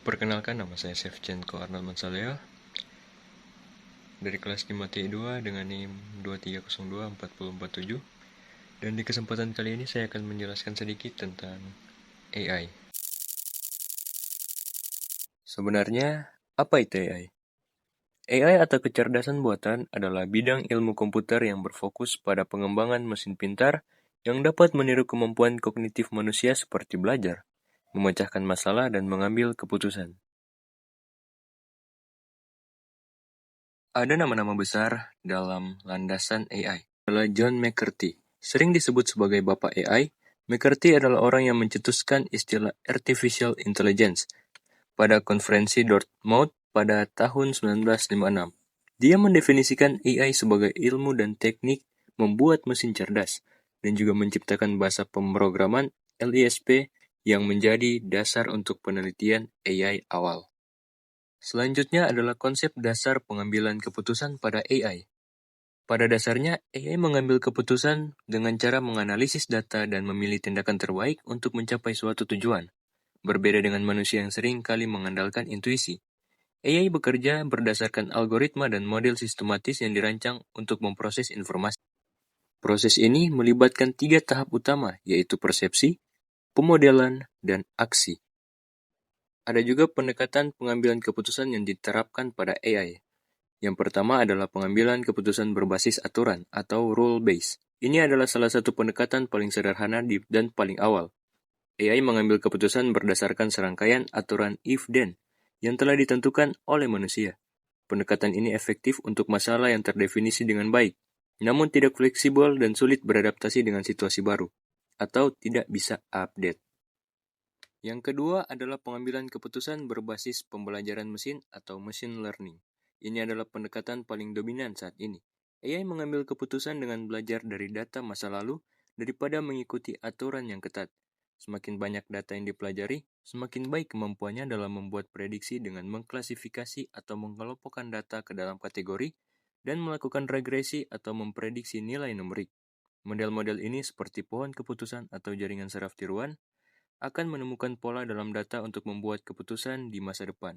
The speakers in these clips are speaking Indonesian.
Perkenalkan, nama saya Shevchenko Arnold Mansaleo dari kelas 5T2 dengan NIM 23024047. Dan di kesempatan kali ini saya akan menjelaskan sedikit tentang AI. Sebenarnya, apa itu AI? AI atau kecerdasan buatan adalah bidang ilmu komputer yang berfokus pada pengembangan mesin pintar yang dapat meniru kemampuan kognitif manusia seperti belajar, memecahkan masalah, dan mengambil keputusan. Ada nama-nama besar dalam landasan AI. Adalah John McCarthy. Sering disebut sebagai Bapak AI, McCarthy adalah orang yang mencetuskan istilah Artificial Intelligence pada konferensi Dartmouth pada tahun 1956. Dia mendefinisikan AI sebagai ilmu dan teknik membuat mesin cerdas, dan juga menciptakan bahasa pemrograman LISP yang menjadi dasar untuk penelitian AI awal. Selanjutnya adalah konsep dasar pengambilan keputusan pada AI. Pada dasarnya, AI mengambil keputusan dengan cara menganalisis data dan memilih tindakan terbaik untuk mencapai suatu tujuan. Berbeda dengan manusia yang sering kali mengandalkan intuisi, AI bekerja berdasarkan algoritma dan model sistematis yang dirancang untuk memproses informasi. Proses ini melibatkan 3 tahap utama, yaitu persepsi, pemodelan, dan aksi. Ada juga pendekatan pengambilan keputusan yang diterapkan pada AI. Yang pertama adalah pengambilan keputusan berbasis aturan atau rule-based. Ini adalah salah satu pendekatan paling sederhana dan paling awal. AI mengambil keputusan berdasarkan serangkaian aturan if-then yang telah ditentukan oleh manusia. Pendekatan ini efektif untuk masalah yang terdefinisi dengan baik, namun tidak fleksibel dan sulit beradaptasi dengan situasi baru, atau tidak bisa update. Yang kedua adalah pengambilan keputusan berbasis pembelajaran mesin atau machine learning. Ini adalah pendekatan paling dominan saat ini. AI mengambil keputusan dengan belajar dari data masa lalu daripada mengikuti aturan yang ketat. Semakin banyak data yang dipelajari, semakin baik kemampuannya dalam membuat prediksi dengan mengklasifikasi atau mengelompokkan data ke dalam kategori dan melakukan regresi atau memprediksi nilai numerik. Model-model ini seperti pohon keputusan atau jaringan saraf tiruan akan menemukan pola dalam data untuk membuat keputusan di masa depan.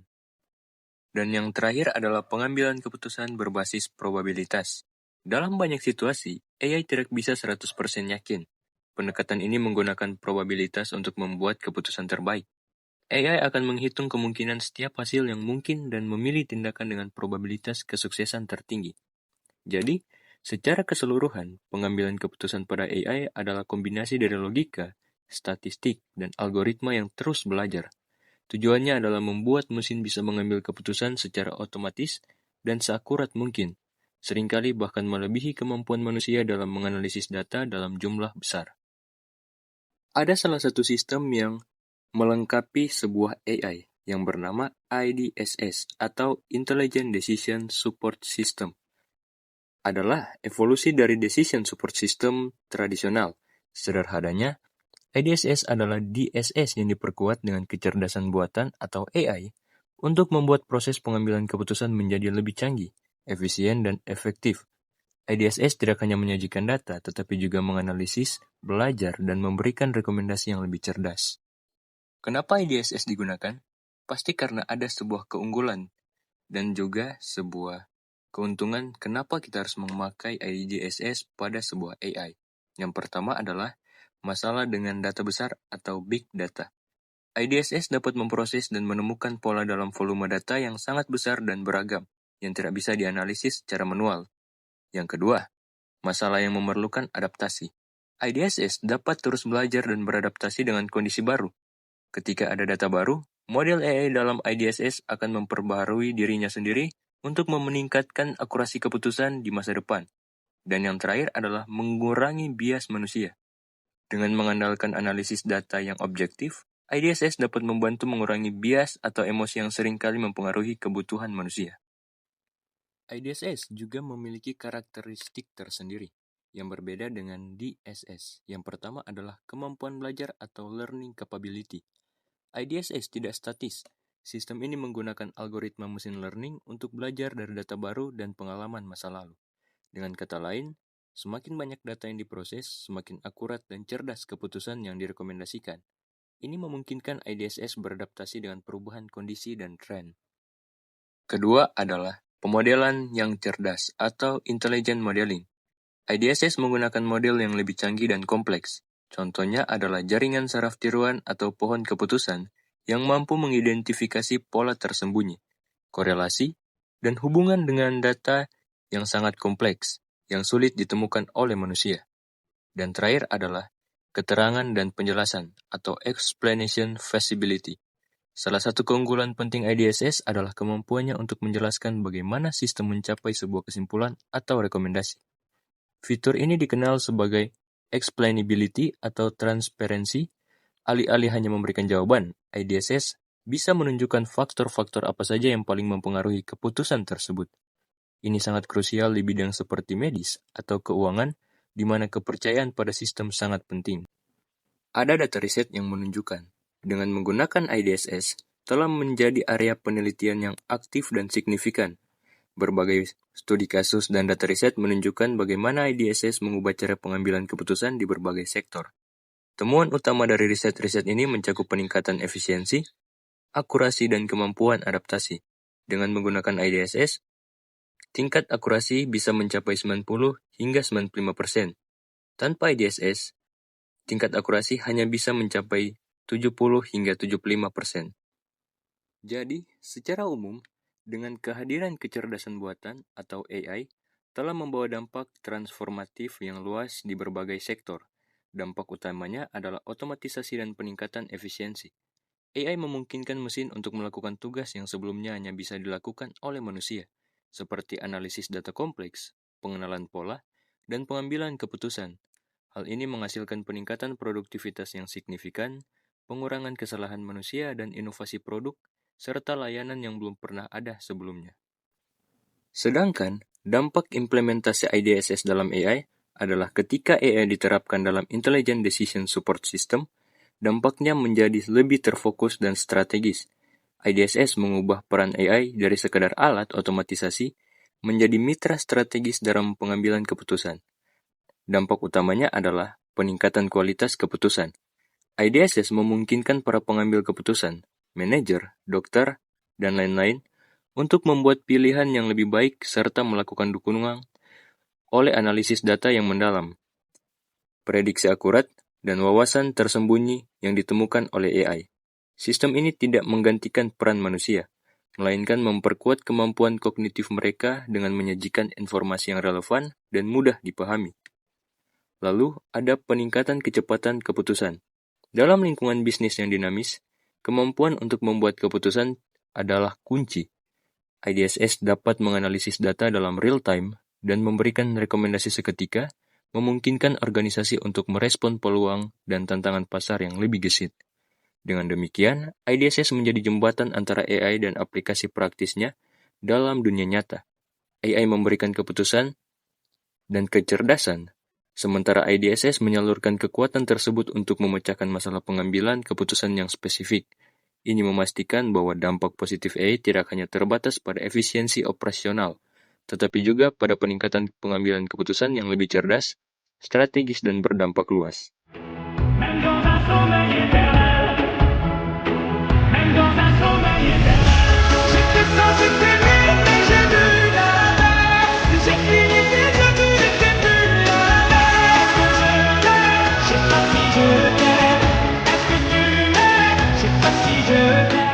Dan yang terakhir adalah pengambilan keputusan berbasis probabilitas. Dalam banyak situasi, AI tidak bisa 100% yakin. Pendekatan ini menggunakan probabilitas untuk membuat keputusan terbaik. AI akan menghitung kemungkinan setiap hasil yang mungkin dan memilih tindakan dengan probabilitas kesuksesan tertinggi. Jadi, secara keseluruhan, pengambilan keputusan pada AI adalah kombinasi dari logika, statistik, dan algoritma yang terus belajar. Tujuannya adalah membuat mesin bisa mengambil keputusan secara otomatis dan seakurat mungkin, seringkali bahkan melebihi kemampuan manusia dalam menganalisis data dalam jumlah besar. Ada salah satu sistem yang melengkapi sebuah AI yang bernama IDSS atau Intelligent Decision Support System. Adalah evolusi dari Decision Support System tradisional. Sederhananya, IDSS adalah DSS yang diperkuat dengan kecerdasan buatan atau AI untuk membuat proses pengambilan keputusan menjadi lebih canggih, efisien, dan efektif. IDSS tidak hanya menyajikan data, tetapi juga menganalisis, belajar, dan memberikan rekomendasi yang lebih cerdas. Kenapa IDSS digunakan? Pasti karena ada sebuah keunggulan dan juga sebuah keuntungan kenapa kita harus memakai IDSS pada sebuah AI. Yang pertama adalah masalah dengan data besar atau big data. IDSS dapat memproses dan menemukan pola dalam volume data yang sangat besar dan beragam, yang tidak bisa dianalisis secara manual. Yang kedua, masalah yang memerlukan adaptasi. IDSS dapat terus belajar dan beradaptasi dengan kondisi baru. Ketika ada data baru, model AI dalam IDSS akan memperbaharui dirinya sendiri untuk meningkatkan akurasi keputusan di masa depan. Dan yang terakhir adalah mengurangi bias manusia. Dengan mengandalkan analisis data yang objektif, IDSS dapat membantu mengurangi bias atau emosi yang seringkali mempengaruhi kebutuhan manusia. IDSS juga memiliki karakteristik tersendiri yang berbeda dengan DSS. Yang pertama adalah kemampuan belajar atau learning capability. IDSS tidak statis. Sistem ini menggunakan algoritma machine learning untuk belajar dari data baru dan pengalaman masa lalu. Dengan kata lain, semakin banyak data yang diproses, semakin akurat dan cerdas keputusan yang direkomendasikan. Ini memungkinkan IDSS beradaptasi dengan perubahan kondisi dan tren. Kedua adalah pemodelan yang cerdas atau intelligent modeling. IDSS menggunakan model yang lebih canggih dan kompleks. Contohnya adalah jaringan saraf tiruan atau pohon keputusan yang mampu mengidentifikasi pola tersembunyi, korelasi, dan hubungan dengan data yang sangat kompleks, yang sulit ditemukan oleh manusia. Dan terakhir adalah keterangan dan penjelasan atau explanation feasibility. Salah satu keunggulan penting IDSS adalah kemampuannya untuk menjelaskan bagaimana sistem mencapai sebuah kesimpulan atau rekomendasi. Fitur ini dikenal sebagai explainability atau transparency. Alih-alih hanya memberikan jawaban, IDSS bisa menunjukkan faktor-faktor apa saja yang paling mempengaruhi keputusan tersebut. Ini sangat krusial di bidang seperti medis atau keuangan, di mana kepercayaan pada sistem sangat penting. Ada data riset yang menunjukkan, dengan menggunakan IDSS, telah menjadi area penelitian yang aktif dan signifikan. Berbagai studi kasus dan data riset menunjukkan bagaimana IDSS mengubah cara pengambilan keputusan di berbagai sektor. Temuan utama dari riset-riset ini mencakup peningkatan efisiensi, akurasi, dan kemampuan adaptasi. Dengan menggunakan IDSS, tingkat akurasi bisa mencapai 90 hingga 95%. Tanpa IDSS, tingkat akurasi hanya bisa mencapai 70 hingga 75%. Jadi, secara umum, dengan kehadiran kecerdasan buatan atau AI, telah membawa dampak transformatif yang luas di berbagai sektor. Dampak utamanya adalah otomatisasi dan peningkatan efisiensi. AI memungkinkan mesin untuk melakukan tugas yang sebelumnya hanya bisa dilakukan oleh manusia, seperti analisis data kompleks, pengenalan pola, dan pengambilan keputusan. Hal ini menghasilkan peningkatan produktivitas yang signifikan, pengurangan kesalahan manusia, dan inovasi produk, serta layanan yang belum pernah ada sebelumnya. Sedangkan, dampak implementasi IDSS dalam AI adalah ketika AI diterapkan dalam Intelligent Decision Support System, dampaknya menjadi lebih terfokus dan strategis. IDSS mengubah peran AI dari sekadar alat otomatisasi menjadi mitra strategis dalam pengambilan keputusan. Dampak utamanya adalah peningkatan kualitas keputusan. IDSS memungkinkan para pengambil keputusan, manajer, dokter, dan lain-lain untuk membuat pilihan yang lebih baik serta melakukan dukungan oleh analisis data yang mendalam, prediksi akurat, dan wawasan tersembunyi yang ditemukan oleh AI. Sistem ini tidak menggantikan peran manusia, melainkan memperkuat kemampuan kognitif mereka dengan menyajikan informasi yang relevan dan mudah dipahami. Lalu, ada peningkatan kecepatan keputusan. Dalam lingkungan bisnis yang dinamis, kemampuan untuk membuat keputusan adalah kunci. IDSS dapat menganalisis data dalam real time dan memberikan rekomendasi seketika, memungkinkan organisasi untuk merespon peluang dan tantangan pasar yang lebih gesit. Dengan demikian, IDSS menjadi jembatan antara AI dan aplikasi praktisnya dalam dunia nyata. AI memberikan keputusan dan kecerdasan, sementara IDSS menyalurkan kekuatan tersebut untuk memecahkan masalah pengambilan keputusan yang spesifik. Ini memastikan bahwa dampak positif AI tidak hanya terbatas pada efisiensi operasional, tetapi juga pada peningkatan pengambilan keputusan yang lebih cerdas, strategis, dan berdampak luas. Je t'aime,